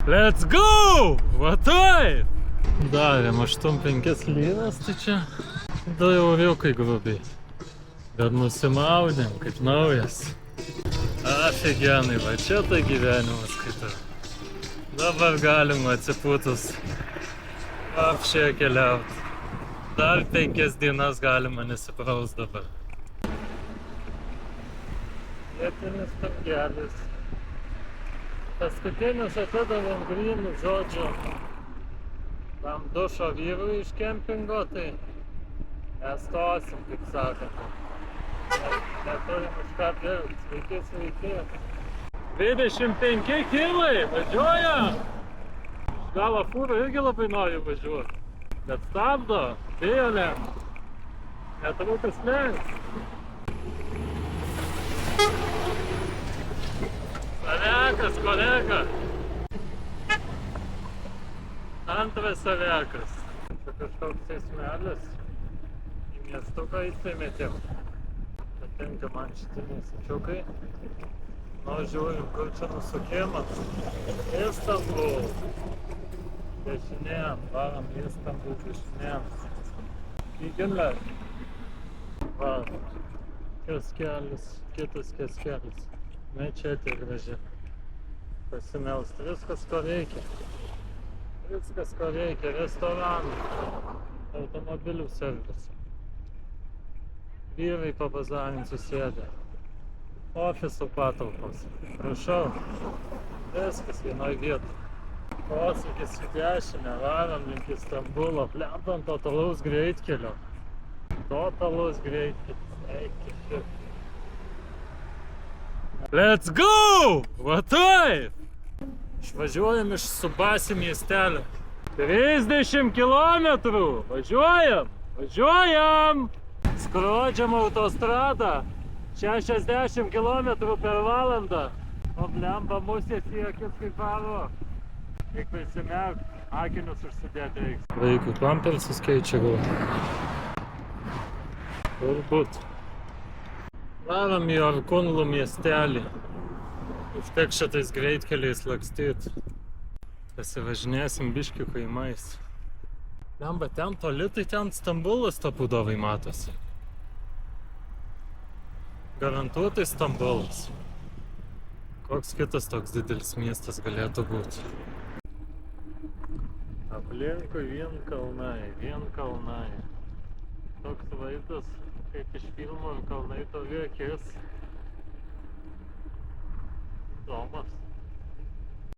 Let's go! Va taip! Darėm 8-5 lynas, tai čia 2 euriukai grubiai. Bet nusimaudėm kaip naujas. Aфиgenai, va čia tai gyvenimas skaitau. Dabar galima atsipūtus apšė keliauti. Dar 5 dienas galima nesipraus dabar. Vietinis tangelis. Paskutinis atidavėm grynų žodžiu tam dušo vyrui iš kempingo, tai nestosim, kaip sakant. Neturim už ką dirbti. Sveiki, sveiki. 25 kilai, važiuojam! Iš galo fūrą irgi labai noriu važiuoti. Bet stabdo, bijo lenkt. Netrukus lenks. Savekas, kolega. Antras savekas. Čia kažkoks eismelis. Į miestuką įsimetėm. Patinka man šitie miestučiukai. Nu, žiūrim, kur čia nusukimas. Istanbul. Dešinėm, varam Istanbul dešinėm. Kiekvienler. Va, kioskelis, kitas kioskelis. Mečetė graži. Pasimelst, viskas ko reikia. Viskas ko reikia, restoranai, automobilių servisai. Vyrai pabazarint susėdę. Ofisų patalpos. Prašau. Viskas vienoj vietoj. Posūkis į dešinę, varam link Istanbulo, plempam totalaus greitkelio. Totalus greitkelis. Eikti šit. Let's go! Va taip! Išvažiuojam iš Subasi miestelio. 30 kilometrų! Važiuojam! Važiuojam! Skrodžiam autostradą. 60 kilometrų per valandą. O blemba musės į akis kaip pavo. Reik prisimerkt, akinius užsidėti reiks. Vaikų pampersus keičia gal. Turbūt. Varam į Orkunlų miestelį. Užteks šitais greitkeliais lakstyt. Pasivažinėsim biškių kaimais. Blemba, ten toli, tai ten Stambulas tapudovai matosi. Garantuotai Stambulas. Koks kitas toks didelis miestas galėtų būti? Aplinkui vien kalnai, vien kalnai. Toks vaizdas, kaip iš filmo, kalnai toli akis. Įdomus.